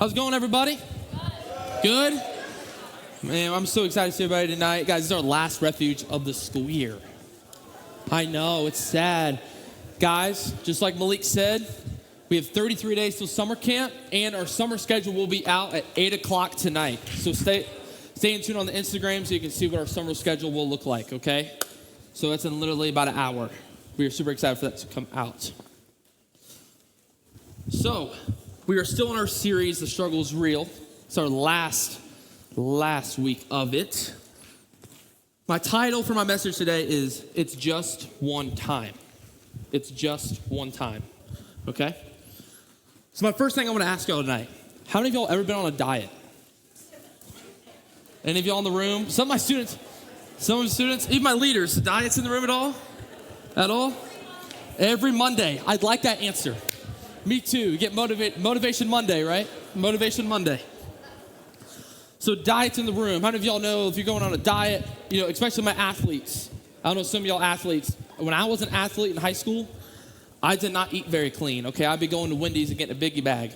How's it going, everybody? Good? Man, I'm so excited to see everybody tonight. Guys, this is our last refuge of the school year. I know, it's sad. Guys, just like Malik said, we have 33 days till summer camp, and our summer schedule will be out at 8 o'clock tonight. So stay in tune on the Instagram so you can see what our summer schedule will look like, okay? So that's in literally about an hour. We are super excited for that to come out. So, we are still in our series, The Struggle is Real. It's our last week of it. My title for my message today is, It's Just One Time. It's just one time, okay? So my first thing I want to ask y'all tonight, how many of y'all ever been on a diet? Any of y'all in the room? Some of my students, even my leaders, diets in the room at all? At all? Every Monday. I'd like that answer. Me too. You get Motivation Monday, right? Motivation Monday. So diets in the room. How many of y'all know if you're going on a diet, especially my athletes. I don't know some of y'all athletes. When I was an athlete in high school, I did not eat very clean, okay? I'd be going to Wendy's and getting a biggie bag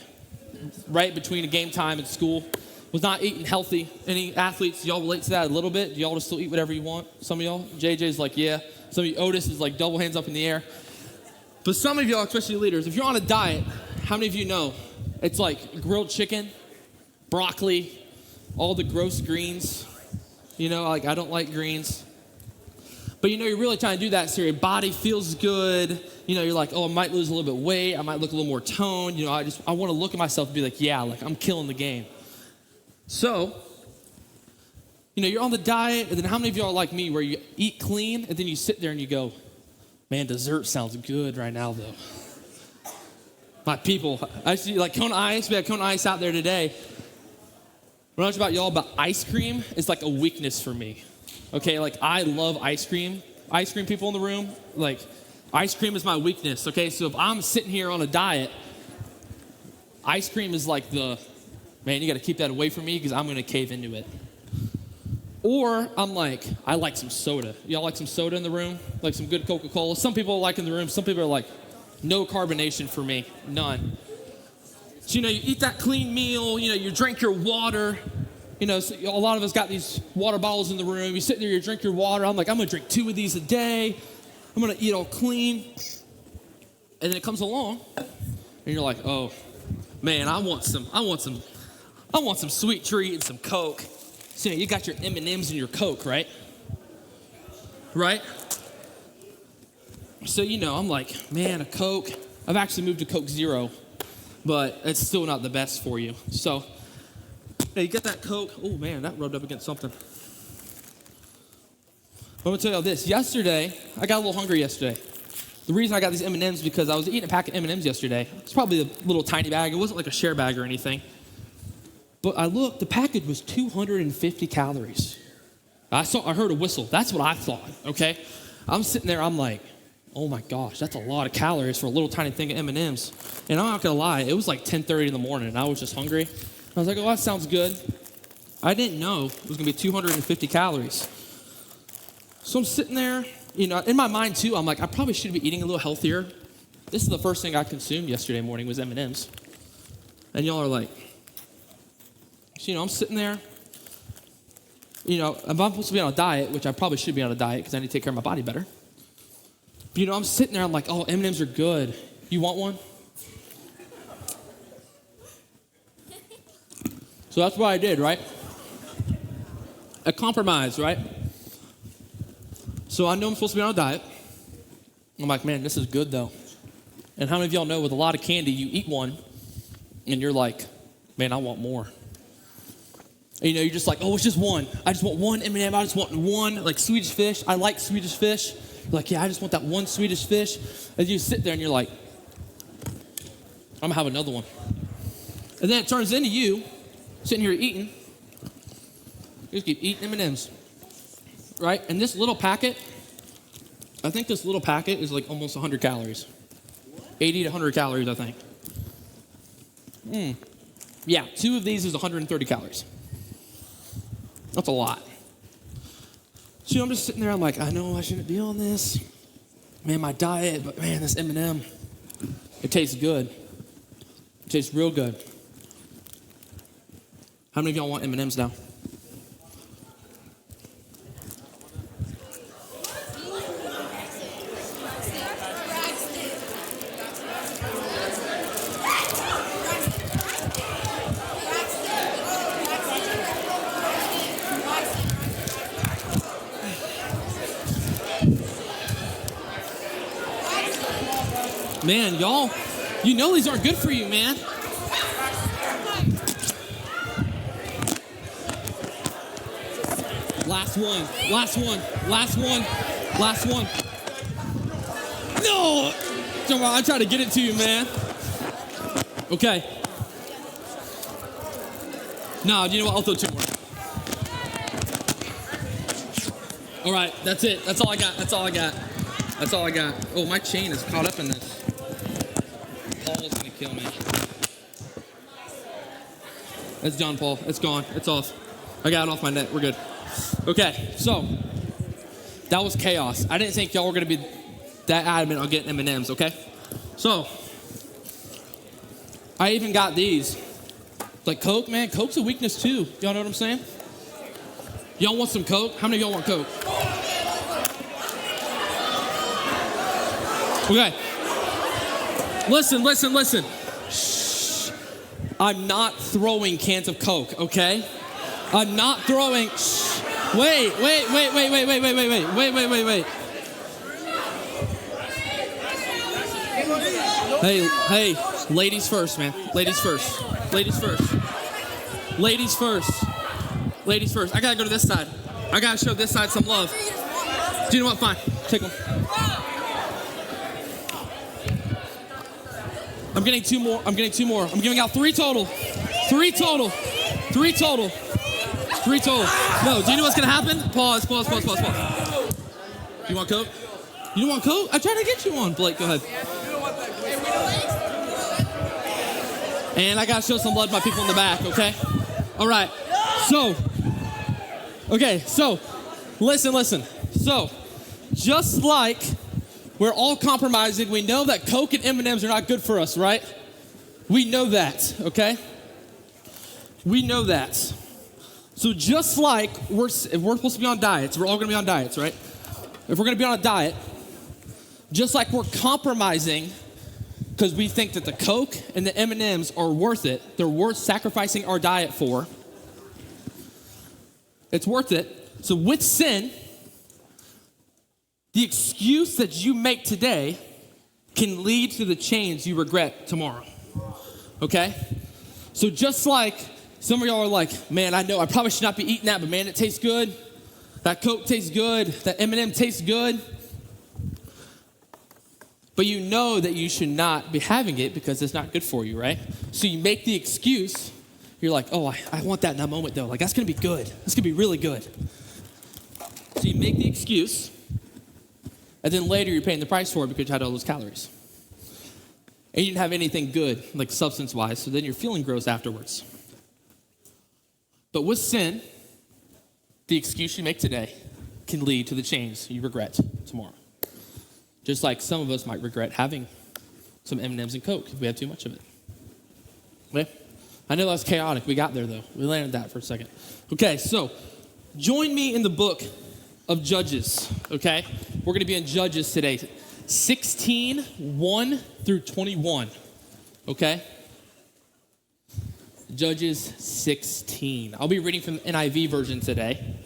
right between a game time and school. Was not eating healthy. Any athletes, y'all relate to that a little bit? Do y'all just still eat whatever you want? Some of y'all? JJ's like, yeah. Some of you, Otis is like double hands up in the air. But some of y'all, especially leaders, if you're on a diet, how many of you know it's like grilled chicken, broccoli, all the gross greens? I don't like greens. But you're really trying to do that so your body feels good. You're like, oh, I might lose a little bit of weight. I might look a little more toned. I want to look at myself and be like, yeah, like I'm killing the game. So, you're on the diet, and then how many of y'all are like me where you eat clean, and then you sit there and you go, man, dessert sounds good right now, though. My people, I see like Kona Ice. We had Kona Ice out there today. When I was about y'all, but ice cream is like a weakness for me. Okay, like I love ice cream. Ice cream people in the room, like ice cream is my weakness. Okay, so if I'm sitting here on a diet, ice cream is like man, you got to keep that away from me because I'm going to cave into it. Or I like some soda. Y'all like some soda in the room? Like some good Coca-Cola? Some people like in the room. Some people are like, no carbonation for me, none. So, you eat that clean meal, you drink your water. So a lot of us got these water bottles in the room. You sit there, you drink your water. I'm like, I'm going to drink 2 of these a day. I'm going to eat all clean. And then it comes along, and you're like, oh, man, I want some sweet treat and some Coke. So you got your M&Ms and your Coke, right? Right? So, I'm like, man, a Coke. I've actually moved to Coke Zero, but it's still not the best for you. So, you get that Coke. Oh, man, that rubbed up against something. I'm going to tell you all this. Yesterday, I got a little hungry yesterday. The reason I got these M&Ms is because I was eating a pack of M&Ms yesterday. It's probably a little tiny bag. It wasn't like a share bag or anything. But I looked, the package was 250 calories. I heard a whistle. That's what I thought, okay? I'm sitting there, I'm like, oh my gosh, that's a lot of calories for a little tiny thing of M&Ms. And I'm not gonna lie, it was like 10:30 in the morning and I was just hungry. I was like, oh, that sounds good. I didn't know it was gonna be 250 calories. So I'm sitting there, in my mind too, I'm like, I probably should be eating a little healthier. This is the first thing I consumed yesterday morning was M&Ms. And y'all are like, so, I'm sitting there, if I'm supposed to be on a diet, which I probably should be on a diet because I need to take care of my body better. But, I'm sitting there, I'm like, oh, M&Ms are good. You want one? So that's what I did, right? A compromise, right? So I know I'm supposed to be on a diet. I'm like, man, this is good, though. And how many of y'all know with a lot of candy, you eat one, and you're like, man, I want more. And, you're just like, oh, it's just one. I just want one M&M. I just want one, like Swedish fish. I like Swedish fish. You're like, yeah, I just want that one Swedish fish. And you sit there and you're like, I'm going to have another one. And then it turns into you sitting here eating. You just keep eating M&Ms, right? And this little packet, I think this little packet is like almost 100 calories. 80 to 100 calories, I think. Yeah, 2 of these is 130 calories. That's a lot. So I'm just sitting there, I'm like, I know I shouldn't be on this. Man, my diet, but man, this M&M, it tastes good. It tastes real good. How many of y'all want M&Ms now? Man, y'all, you know these aren't good for you, man. Last one. No! I try to get it to you, man. Okay. No, you know what? I'll throw 2 more. All right, that's it. That's all I got. Oh, my chain is caught up in this. Paul's gonna kill me. That's done, Paul. It's gone. It's off. I got it off my net. We're good. Okay, so that was chaos. I didn't think y'all were gonna be that adamant on getting M&Ms, okay? So I even got these. Like Coke, man. Coke's a weakness too. Y'all know what I'm saying? Y'all want some Coke? How many of y'all want Coke? Okay. Listen. Shh. I'm not throwing cans of Coke, okay? I'm not throwing. Shh. Wait. Hey, ladies first, man. Ladies first. I gotta go to this side. I gotta show this side some love. Do you know what? Fine. Take one. I'm getting 2 more. I'm giving out 3 total. 3 total. No, do you know what's gonna happen? Pause. Do you want Coke? You don't want Coke? I'm trying to get you one. Blake, go ahead. And I gotta show some love to my people in the back, okay? All right. So, listen. So, just like we're all compromising, we know that Coke and M&Ms are not good for us, right? We know that, okay? We know that. So just like if we're supposed to be on diets, we're all gonna be on diets, right? If we're gonna be on a diet, just like we're compromising because we think that the Coke and the M&Ms are worth it, they're worth sacrificing our diet for, it's worth it. So with sin, the excuse that you make today can lead to the change you regret tomorrow, okay? So just like some of y'all are like, man, I know I probably should not be eating that, but man, it tastes good. That Coke tastes good. That M&M tastes good. But you know that you should not be having it because it's not good for you, right? So you make the excuse. You're like, oh, I want that in that moment though. Like, that's gonna be good. That's gonna be really good. So you make the excuse, and then later you're paying the price for it because you had all those calories. And you didn't have anything good, like substance-wise, so then you're feeling gross afterwards. But with sin, the excuse you make today can lead to the change you regret tomorrow. Just like some of us might regret having some M&Ms and Coke if we have too much of it. Okay? I know that's chaotic. We got there, though. We landed that for a second. Okay, so join me in the book of Judges, okay? We're going to be in Judges today, 16, 1 through 21, okay? Judges 16. I'll be reading from the NIV version today.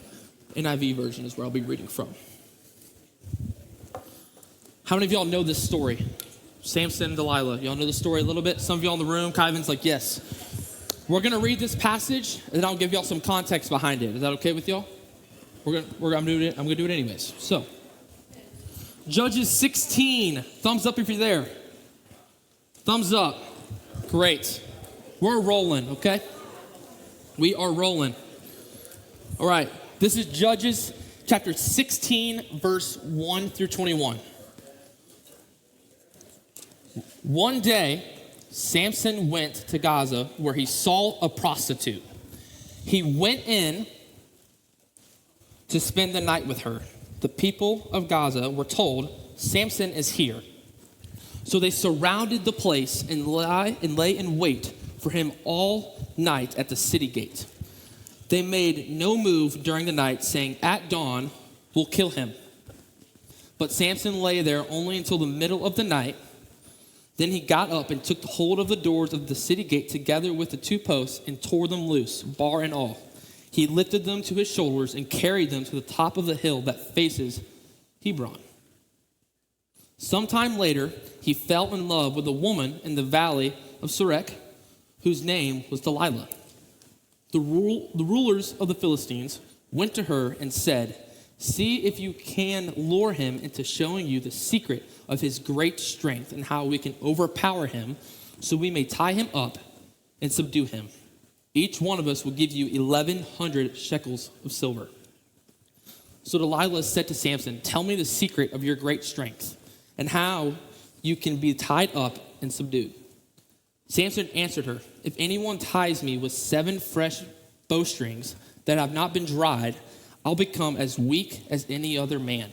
NIV version is where I'll be reading from. How many of y'all know this story? Samson and Delilah. Y'all know the story a little bit? Some of y'all in the room, Kyvan's like, yes. We're going to read this passage, and then I'll give y'all some context behind it. Is that okay with y'all? I'm going to do it anyways. So, Judges 16. Thumbs up if you're there. Thumbs up. Great. We're rolling, okay? We are rolling. All right. This is Judges chapter 16, verse 1 through 21. One day, Samson went to Gaza where he saw a prostitute. He went in to spend the night with her. The people of Gaza were told, Samson is here. So they surrounded the place and lay in wait for him all night at the city gate. They made no move during the night, saying, "At dawn, we'll kill him." But Samson lay there only until the middle of the night. Then he got up and took hold of the doors of the city gate together with the two posts and tore them loose, bar and all. He lifted them to his shoulders and carried them to the top of the hill that faces Hebron. Sometime later, he fell in love with a woman in the valley of Sorek, whose name was Delilah. The rulers of the Philistines went to her and said, "See if you can lure him into showing you the secret of his great strength and how we can overpower him, so we may tie him up and subdue him. Each one of us will give you 1,100 shekels of silver." So Delilah said to Samson, "Tell me the secret of your great strength and how you can be tied up and subdued." Samson answered her, "If anyone ties me with 7 fresh bowstrings that have not been dried, I'll become as weak as any other man."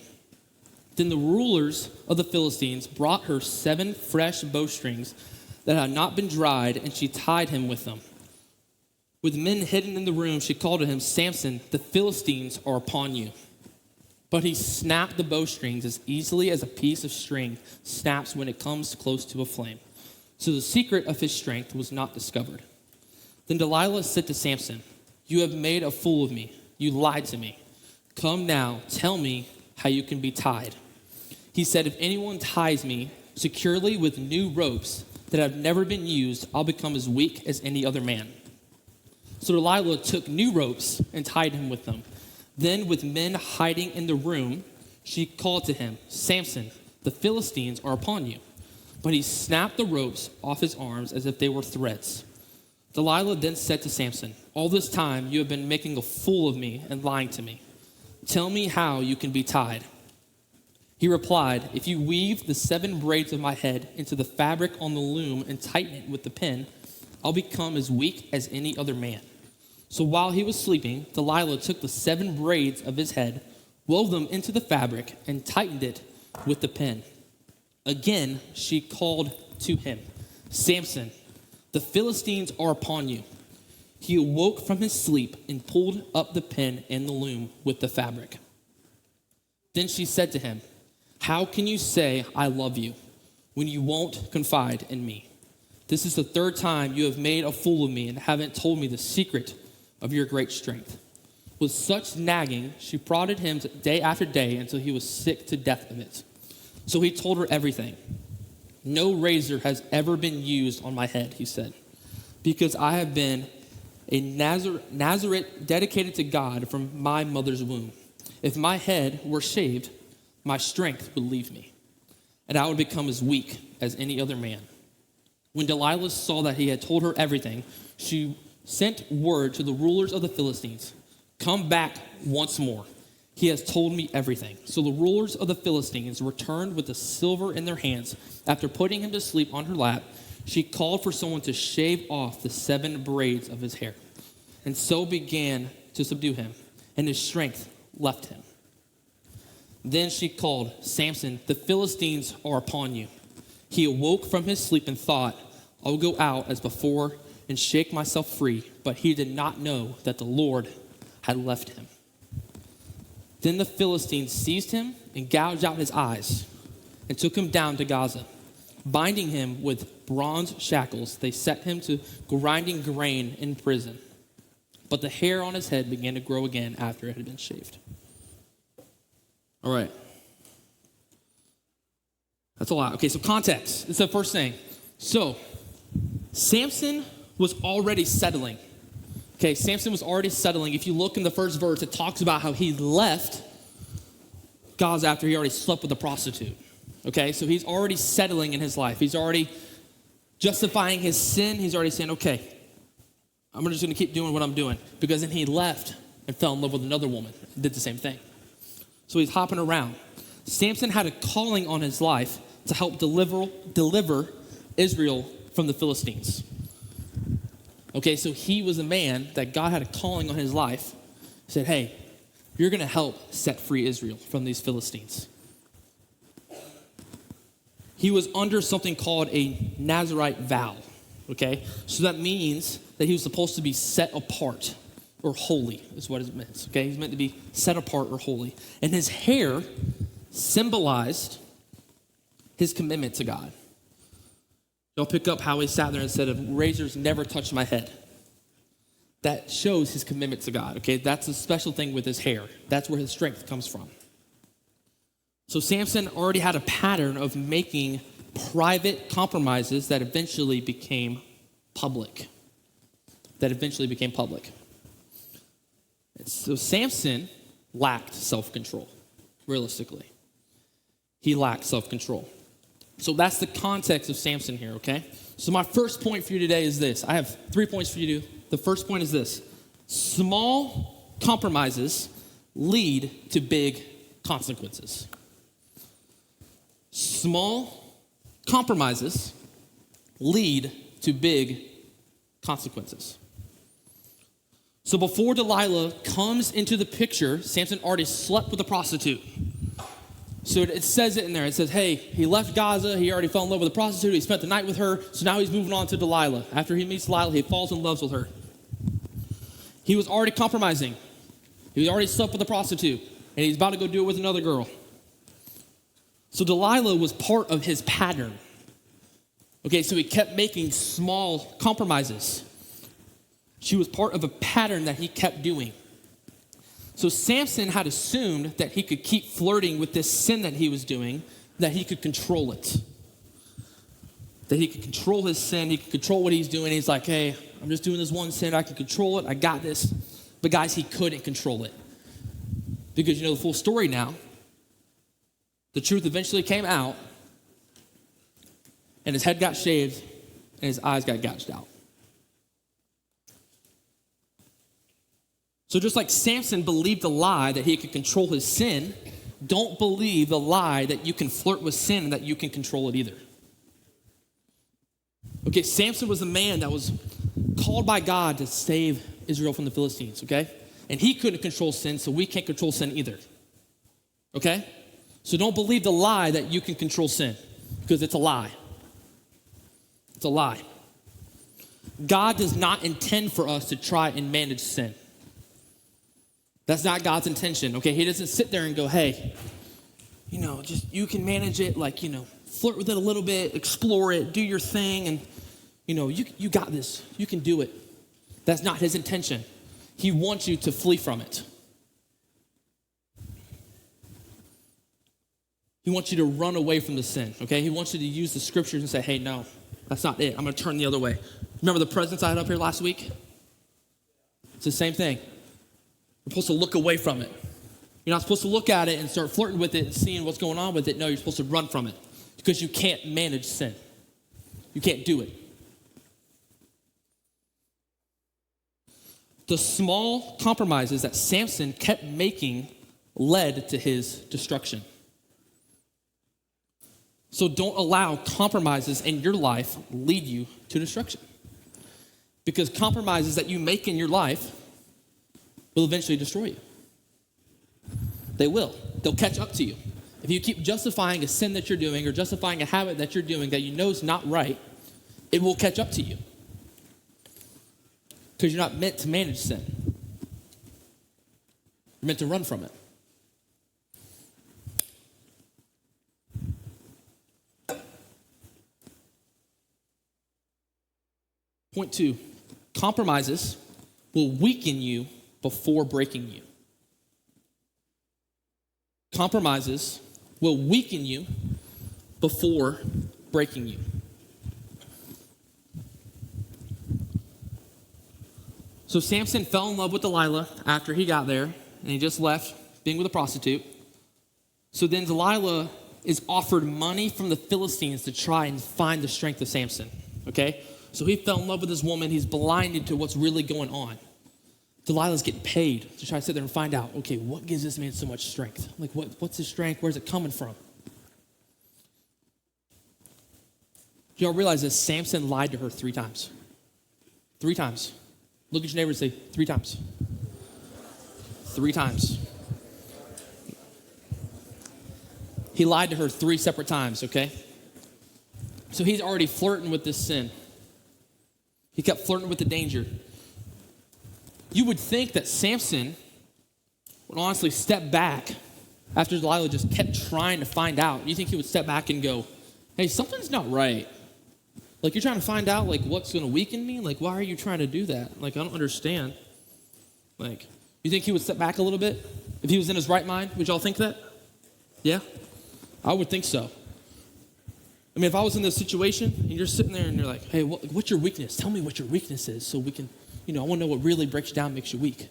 Then the rulers of the Philistines brought her 7 fresh bowstrings that had not been dried, and she tied him with them. With men hidden in the room, she called to him, "Samson, the Philistines are upon you." But he snapped the bowstrings as easily as a piece of string snaps when it comes close to a flame. So the secret of his strength was not discovered. Then Delilah said to Samson, "You have made a fool of me. You lied to me. Come now, tell me how you can be tied." He said, "If anyone ties me securely with new ropes that have never been used, I'll become as weak as any other man." So Delilah took new ropes and tied him with them. Then, with men hiding in the room, she called to him, "Samson, the Philistines are upon you." But he snapped the ropes off his arms as if they were threads. Delilah then said to Samson, "All this time you have been making a fool of me and lying to me. Tell me how you can be tied." He replied, "If you weave the 7 braids of my head into the fabric on the loom and tighten it with the pin, I'll become as weak as any other man." So while he was sleeping, Delilah took the 7 braids of his head, wove them into the fabric, and tightened it with the pin. Again, she called to him, "Samson, the Philistines are upon you." He awoke from his sleep and pulled up the pin and the loom with the fabric. Then she said to him, "How can you say I love you when you won't confide in me? This is the 3rd time you have made a fool of me and haven't told me the secret of your great strength." With such nagging, she prodded him day after day until he was sick to death of it. So he told her everything. "No razor has ever been used on my head," he said, "because I have been a Nazarite dedicated to God from my mother's womb. If my head were shaved, my strength would leave me, and I would become as weak as any other man." When Delilah saw that he had told her everything, she sent word to the rulers of the Philistines, "Come back once more. He has told me everything." So the rulers of the Philistines returned with the silver in their hands. After putting him to sleep on her lap, she called for someone to shave off the 7 braids of his hair, and so began to subdue him, and his strength left him. Then she called, "Samson, the Philistines are upon you." He awoke from his sleep and thought, "I'll go out as before and shake myself free," but he did not know that the Lord had left him. Then the Philistines seized him and gouged out his eyes and took him down to Gaza. Binding him with bronze shackles, they set him to grinding grain in prison. But the hair on his head began to grow again after it had been shaved. All right. That's a lot. Okay, so context. It's the first thing. So, Samson was already settling. Okay, Samson was already settling. If you look in the first verse, it talks about how he left Gaza after he already slept with a prostitute. Okay, so he's already settling in his life. He's already justifying his sin. He's already saying, okay, I'm just going to keep doing what I'm doing. Because then he left and fell in love with another woman and did the same thing. So he's hopping around. Samson had a calling on his life to help deliver Israel from the Philistines. Okay, so he was a man that God had a calling on his life. He said, hey, you're going to help set free Israel from these Philistines. He was under something called a Nazarite vow, okay? So that means that he was supposed to be set apart, or holy is what it meant, okay? He's meant to be set apart or holy. And his hair symbolized his commitment to God. Y'all pick up how he sat there and said, razors never touched my head. That shows his commitment to God, okay? That's a special thing with his hair. That's where his strength comes from. So Samson already had a pattern of making private compromises that eventually became public. And so Samson lacked self-control, realistically. He lacked self-control. So that's the context of Samson here, okay? So my first point for you today is this. I have 3 points for you to do. The first point is this. Small compromises lead to big consequences. Small compromises lead to big consequences. So before Delilah comes into the picture, Samson already slept with a prostitute. So it says it in there. It says, hey, he left Gaza. He already fell in love with a prostitute. He spent the night with her. So now he's moving on to Delilah. After he meets Delilah, he falls in love with her. He was already compromising. He already slept with a prostitute. And he's about to go do it with another girl. So Delilah was part of his pattern. Okay, so he kept making small compromises. She was part of a pattern that he kept doing. So Samson had assumed that he could keep flirting with this sin that he was doing, that he could control it. That he could control his sin, he could control what he's doing. He's like, hey, I'm just doing this one sin, I can control it, I got this. But guys, he couldn't control it. Because you know the full story now. The truth eventually came out, and his head got shaved, and his eyes got gouged out. So just like Samson believed the lie that he could control his sin, don't believe the lie that you can flirt with sin and that you can control it either. Okay, Samson was a man that was called by God to save Israel from the Philistines, okay? And he couldn't control sin, so we can't control sin either. Okay? So don't believe the lie that you can control sin, because it's a lie. It's a lie. God does not intend for us to try and manage sin. That's not God's intention, okay? He doesn't sit there and go, hey, just you can manage it, flirt with it a little bit, explore it, do your thing, and, you got this. You can do it. That's not his intention. He wants you to flee from it. He wants you to run away from the sin, okay? He wants you to use the scriptures and say, hey, no, that's not it. I'm going to turn the other way. Remember the presents I had up here last week? It's the same thing. You're supposed to look away from it. You're not supposed to look at it and start flirting with it and seeing what's going on with it. No, you're supposed to run from it because you can't manage sin. You can't do it. The small compromises that Samson kept making led to his destruction. So don't allow compromises in your life lead you to destruction. Because compromises that you make in your life will eventually destroy you. They will. They'll catch up to you. If you keep justifying a sin that you're doing or justifying a habit that you're doing that you know is not right, it will catch up to you. Because you're not meant to manage sin. You're meant to run from it. Point 2, compromises will weaken you before breaking you. Compromises will weaken you before breaking you. So Samson fell in love with Delilah after he got there, and he just left being with a prostitute. So then Delilah is offered money from the Philistines to try and find the strength of Samson, okay? So he fell in love with this woman. He's blinded to what's really going on. Delilah's getting paid to try to sit there and find out, okay, what gives this man so much strength? What's his strength? Where's it coming from? Do y'all realize that Samson lied to her 3 times? 3 times. Look at your neighbor and say, 3 times. 3 times. He lied to her 3 separate times, okay? So he's already flirting with this sin. He kept flirting with the danger. You would think that Samson would honestly step back after Delilah just kept trying to find out. You think he would step back and go, hey, something's not right. Like, you're trying to find out, like, what's going to weaken me? Like, why are you trying to do that? Like, I don't understand. Like, you think he would step back a little bit if he was in his right mind? Would y'all think that? Yeah? I would think so. I mean, if I was in this situation and you're sitting there and you're like, hey, what's your weakness? Tell me what your weakness is so we can, I want to know what really breaks you down, makes you weak.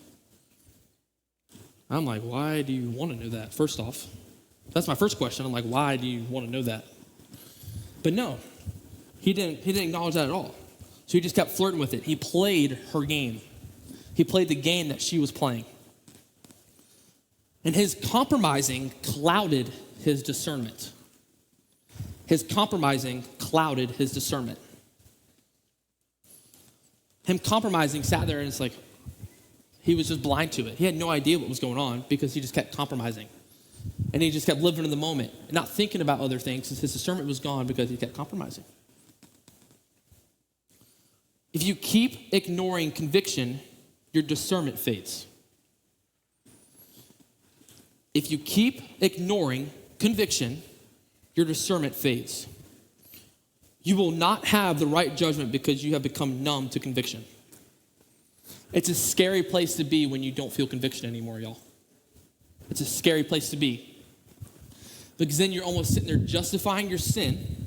I'm like, why do you want to know that? First off, that's my first question. I'm like, why do you want to know that? But no, he didn't acknowledge that at all. So he just kept flirting with it. He played her game. He played the game that she was playing. And his compromising clouded his discernment. His compromising clouded his discernment. Him compromising sat there and it's like, he was just blind to it. He had no idea what was going on because he just kept compromising. And he just kept living in the moment and not thinking about other things since his discernment was gone because he kept compromising. If you keep ignoring conviction, your discernment fades. If you keep ignoring conviction, your discernment fades. You will not have the right judgment because you have become numb to conviction. It's a scary place to be when you don't feel conviction anymore, y'all. It's a scary place to be. Because then you're almost sitting there justifying your sin.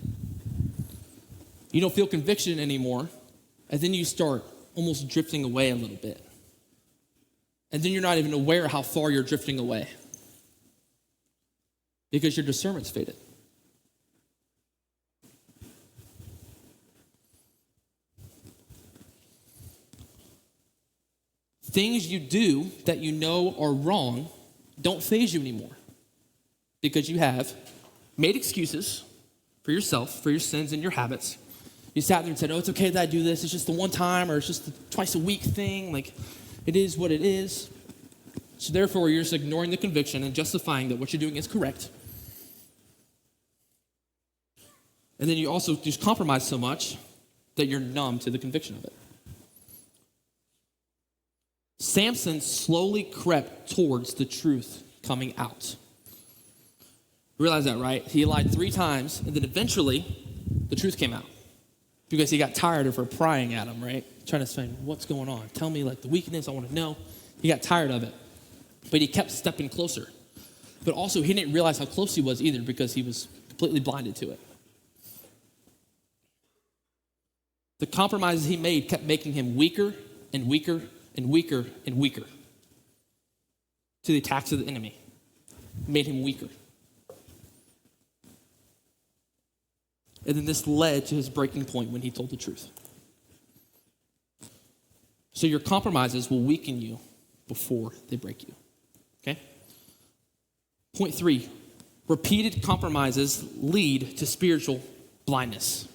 You don't feel conviction anymore. And then you start almost drifting away a little bit. And then you're not even aware how far you're drifting away. Because your discernment's faded. Things you do that you know are wrong don't faze you anymore because you have made excuses for yourself, for your sins and your habits. You sat there and said, oh, it's okay that I do this. It's just the one time or it's just the twice a week thing. Like, it is what it is. So therefore, you're just ignoring the conviction and justifying that what you're doing is correct. And then you also just compromise so much that you're numb to the conviction of it. Samson slowly crept towards the truth coming out. Realize that, right? He lied 3 times, and then eventually, the truth came out. Because he got tired of her prying at him, right? Trying to say, what's going on? Tell me, like, the weakness, I want to know. He got tired of it. But he kept stepping closer. But also, he didn't realize how close he was either because he was completely blinded to it. The compromises he made kept making him weaker and weaker and weaker and weaker to the attacks of the enemy. It made him weaker. And then this led to his breaking point when he told the truth. So your compromises will weaken you before they break you. Okay? Point 3, repeated compromises lead to spiritual blindness.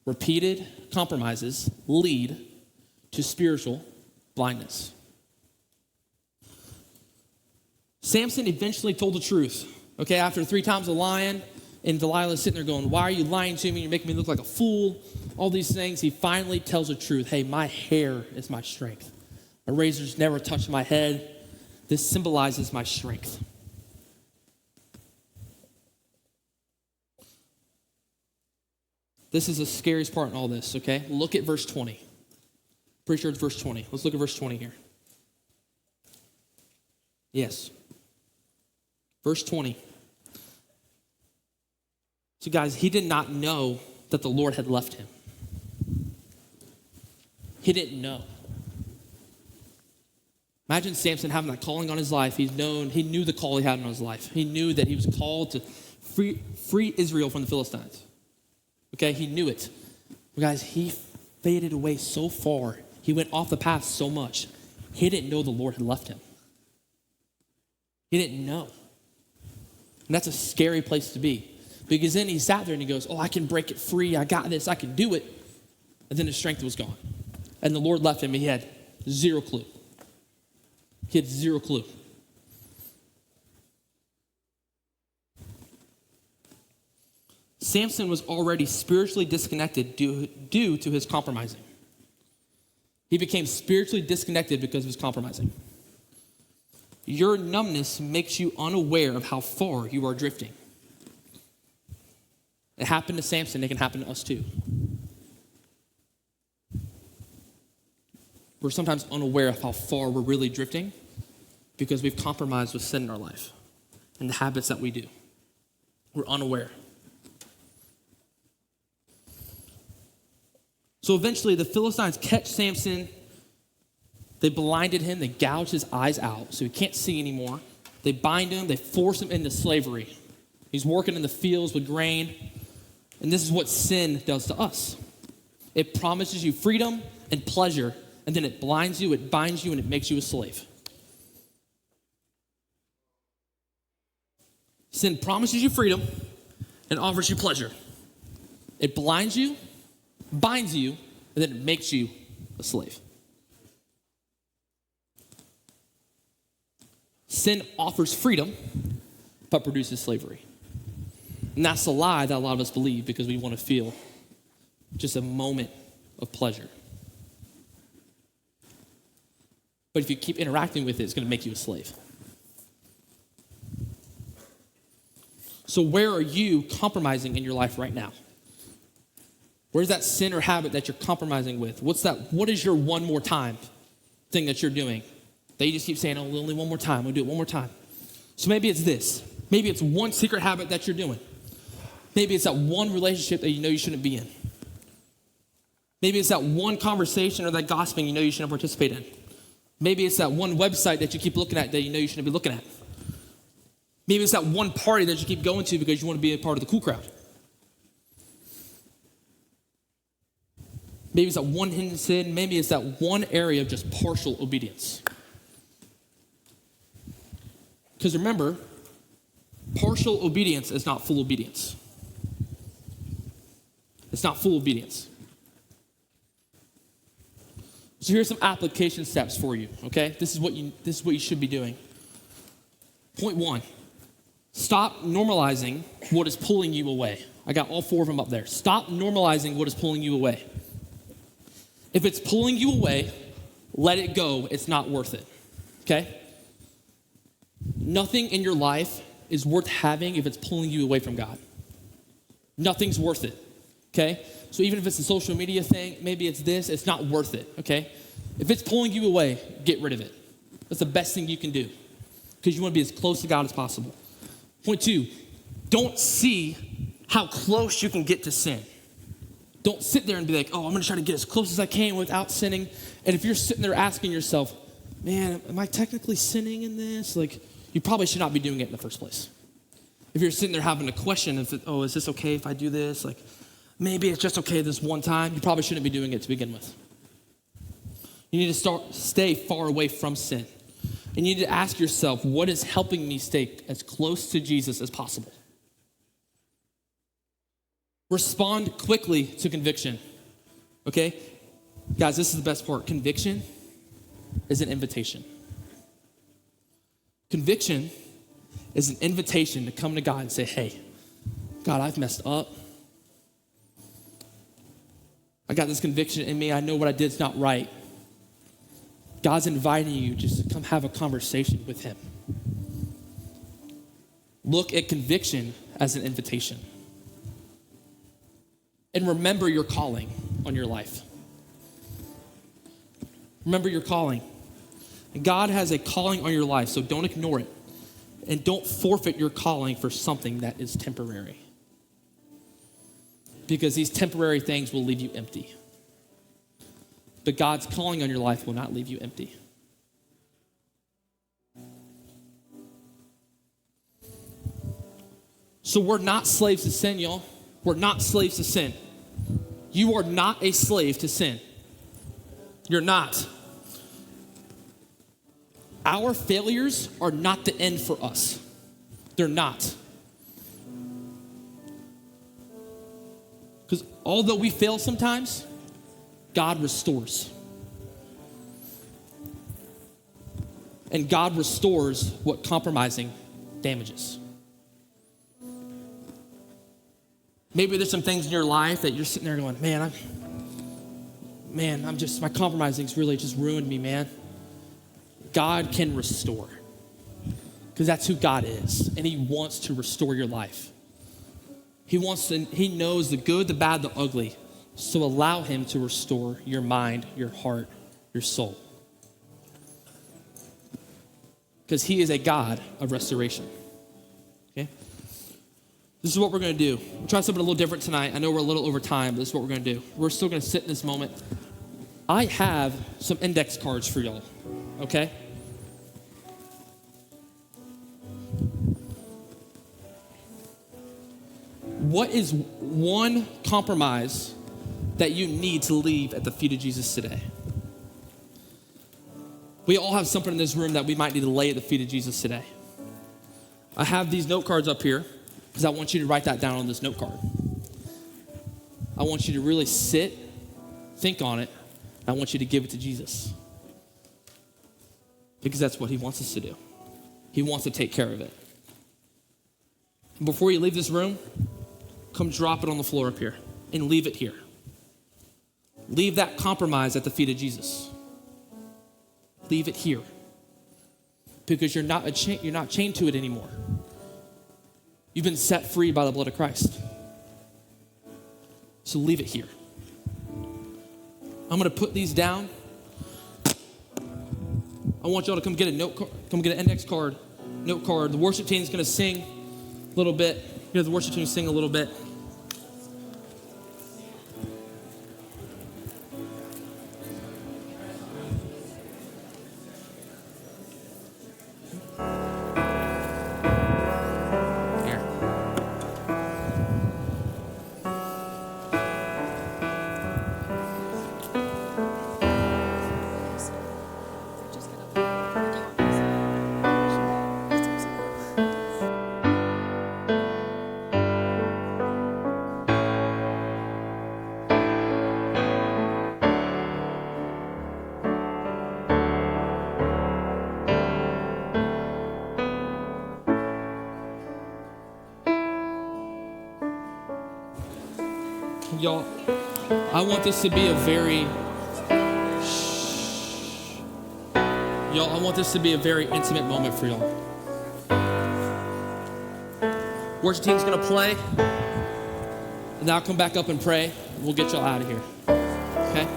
Repeated compromises lead to spiritual blindness. Samson eventually told the truth. Okay, after 3 times of lying, and Delilah's sitting there going, why are you lying to me? You're making me look like a fool. All these things. He finally tells the truth. Hey, my hair is my strength. A razor's never touched my head. This symbolizes my strength. This is the scariest part in all this, okay? Look at verse 20. Pretty sure it's verse 20. Let's look at verse 20 here. Yes. Verse 20. So guys, he did not know that the Lord had left him. He didn't know. Imagine Samson having that calling on his life. He knew the call he had on his life. He knew that he was called to free Israel from the Philistines. Okay, he knew it. But guys, he faded away so far. He went off the path so much. He didn't know the Lord had left him. He didn't know. And that's a scary place to be. Because then he sat there and he goes, oh, I can break it free. I got this. I can do it. And then his strength was gone. And the Lord left him and he had 0 clue. He had 0 clue. Samson was already spiritually disconnected due to his compromising. He became spiritually disconnected because he was compromising. Your numbness makes you unaware of how far you are drifting. It happened to Samson, it can happen to us too. We're sometimes unaware of how far we're really drifting because we've compromised with sin in our life and the habits that we do. We're unaware. So eventually the Philistines catch Samson. They blinded him. They gouged his eyes out so he can't see anymore. They bind him. They force him into slavery. He's working in the fields with grain. And this is what sin does to us. It promises you freedom and pleasure, and then it blinds you, it binds you, and it makes you a slave. Sin promises you freedom and offers you pleasure. It blinds you, binds you, and then it makes you a slave. Sin offers freedom, but produces slavery. And that's the lie that a lot of us believe because we want to feel just a moment of pleasure. But if you keep interacting with it, it's going to make you a slave. So where are you compromising in your life right now? Where's that sin or habit that you're compromising with? What is your one more time thing that you're doing? That you just keep saying, oh, only one more time, we'll do it one more time. So maybe it's this. Maybe it's one secret habit that you're doing. Maybe it's that one relationship that you know you shouldn't be in. Maybe it's that one conversation or that gossiping you know you shouldn't participate in. Maybe it's that one website that you keep looking at that you know you shouldn't be looking at. Maybe it's that one party that you keep going to because you want to be a part of the cool crowd. Maybe it's that one hidden sin. Maybe it's that one area of just partial obedience. Because remember, partial obedience is not full obedience. It's not full obedience. So here's some application steps for you, okay? This is what you should be doing. Point 1, stop normalizing what is pulling you away. I got all 4 of them up there. Stop normalizing what is pulling you away. If it's pulling you away, let it go. It's not worth it, okay? Nothing in your life is worth having if it's pulling you away from God. Nothing's worth it, okay? So even if it's a social media thing, maybe it's this, it's not worth it, okay? If it's pulling you away, get rid of it. That's the best thing you can do because you want to be as close to God as possible. Point 2, don't see how close you can get to sin. Don't sit there and be like, oh, I'm going to try to get as close as I can without sinning. And if you're sitting there asking yourself, man, am I technically sinning in this? Like, you probably should not be doing it in the first place. If you're sitting there having a question, is this okay if I do this? Like, maybe it's just okay this one time. You probably shouldn't be doing it to begin with. You need to stay far away from sin. And you need to ask yourself, what is helping me stay as close to Jesus as possible? Respond quickly to conviction, okay? Guys, this is the best part. Conviction is an invitation. Conviction is an invitation to come to God and say, hey, God, I've messed up. I got this conviction in me. I know what I did is not right. God's inviting you just to come have a conversation with him. Look at conviction as an invitation. And remember your calling on your life. Remember your calling. God has a calling on your life, so don't ignore it. And don't forfeit your calling for something that is temporary. Because these temporary things will leave you empty. But God's calling on your life will not leave you empty. So we're not slaves to sin, y'all. We're not slaves to sin. You are not a slave to sin. You're not. Our failures are not the end for us. They're not. Because although we fail sometimes, God restores. And God restores what compromising damages. Maybe there's some things in your life that you're sitting there going, man, man, my compromising's really just ruined me, man. God can restore. Because that's who God is. And he wants to restore your life. He knows the good, the bad, the ugly. So allow him to restore your mind, your heart, your soul. Because he is a God of restoration. Okay? This is what we're going to do. We're trying something a little different tonight. I know we're a little over time, but this is what we're going to do. We're still going to sit in this moment. I have some index cards for y'all. Okay? What is one compromise that you need to leave at the feet of Jesus today? We all have something in this room that we might need to lay at the feet of Jesus today. I have these note cards up here because I want you to write that down on this note card. I want you to really sit, think on it, and I want you to give it to Jesus. Because that's what he wants us to do. He wants to take care of it. And before you leave this room, come drop it on the floor up here and leave it here. Leave that compromise at the feet of Jesus. Leave it here. Because you're not chained to it anymore. You've been set free by the blood of Christ. So leave it here. I'm going to put these down. I want y'all to come get an index card, note card. The worship team's going to sing a little bit. The worship team sing a little bit. Y'all, I want this to be a very intimate moment for y'all. Worship team's gonna play, and I'll come back up and pray. We'll get y'all out of here. Okay?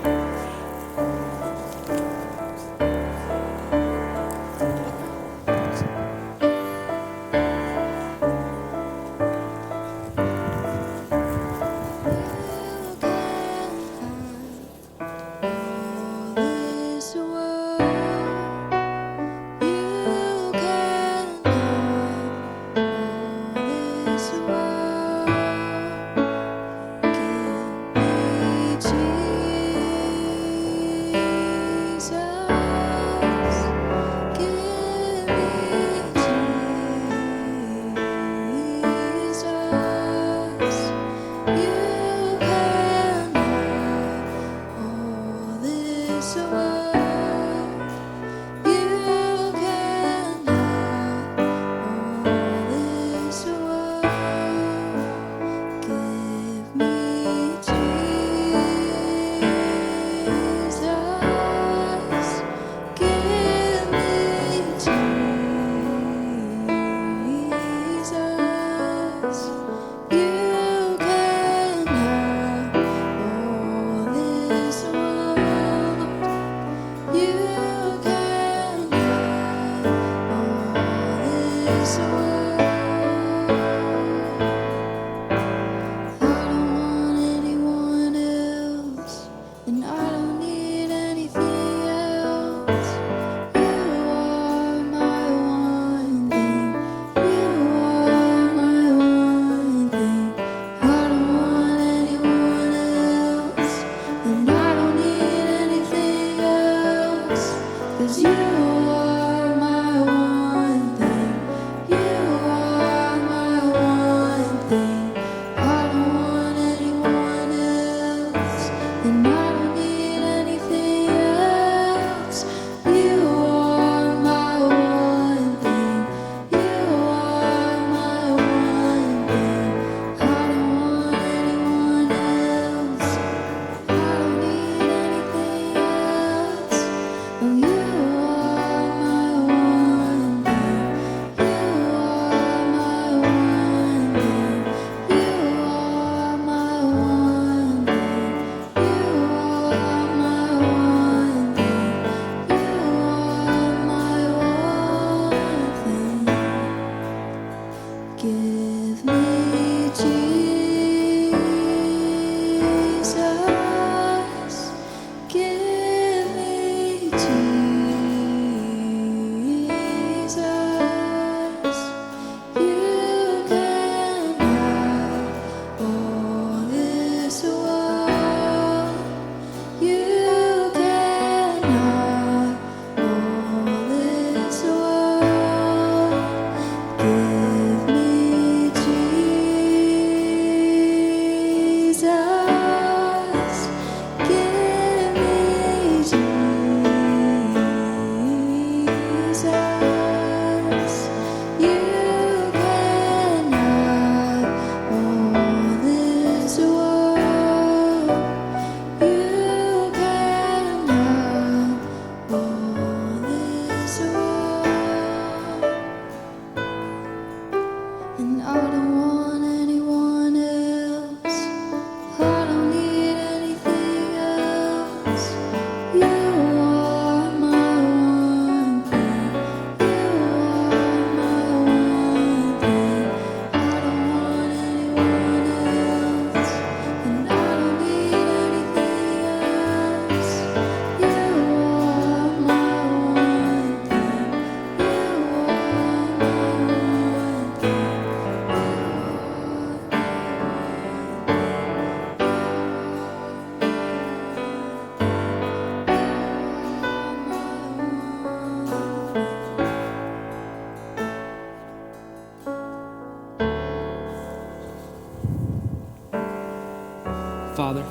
Father.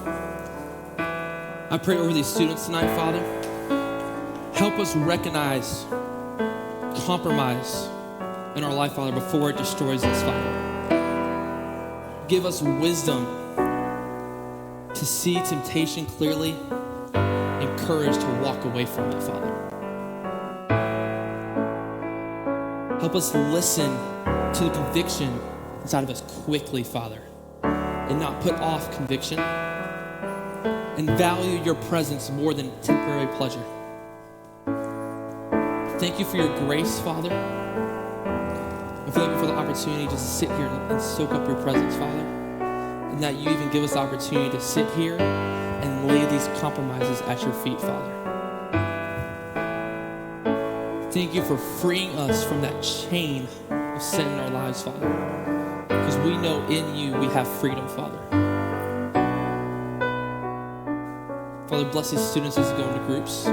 I pray over these students tonight, Father. Help us recognize compromise in our life, Father, before it destroys us, Father. Give us wisdom to see temptation clearly and courage to walk away from it, Father. Help us listen to the conviction inside of us quickly, Father, and not put off conviction, and value your presence more than temporary pleasure. Thank you for your grace, Father. And thank you for the opportunity just to sit here and soak up your presence, Father. And that you even give us the opportunity to sit here and lay these compromises at your feet, Father. Thank you for freeing us from that chain of sin in our lives, Father. Because we know in you we have freedom, Father. Father, bless these students as they go into groups.